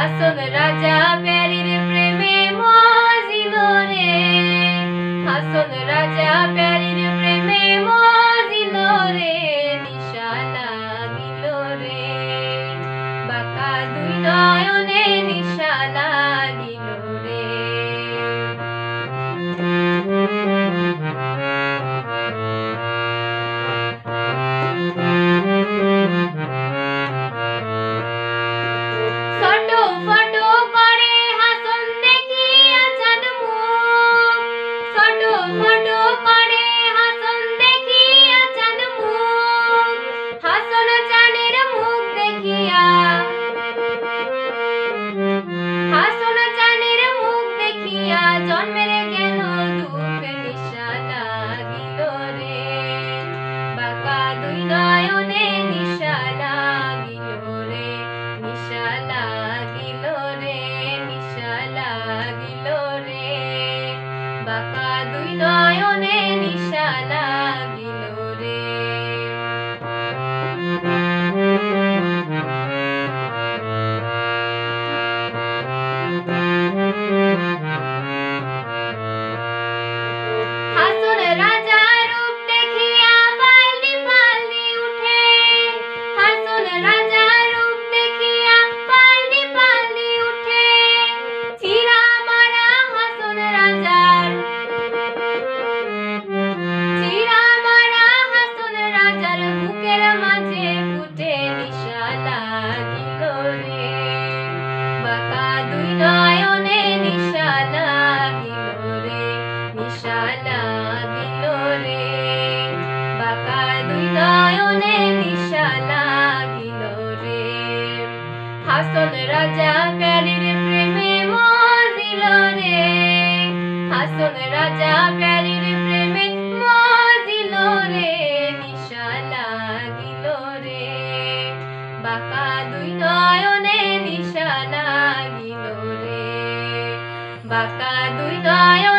হাসন রাজা প্যারীর প্রেমে মজিল রে, হাসন রাজা প্যারীর প্রেমে মজিল রে, নিশা লাগিল রে, বাঁকা দুই নয়নে নিশা লাগিল রে। জন্মের গেল দুঃখ নিশা লাগিল রে, বাঁকা দুই নয়নে নিশা লাগিল রে, নিশা লাগিল রে, নিশা লাগিল রে, বাঁকা দুই নয়নে নিশা লাগিল রে। হাসন রাজা প্যারীর প্রেমে মজিল রে, হাসন রাজা প্যারীর প্রেমে মজিল রে, নিশা লাগিল রে, বাঁকা দুই নয়নে নিশা লাগিল রে, বাঁকা দুই নয়নে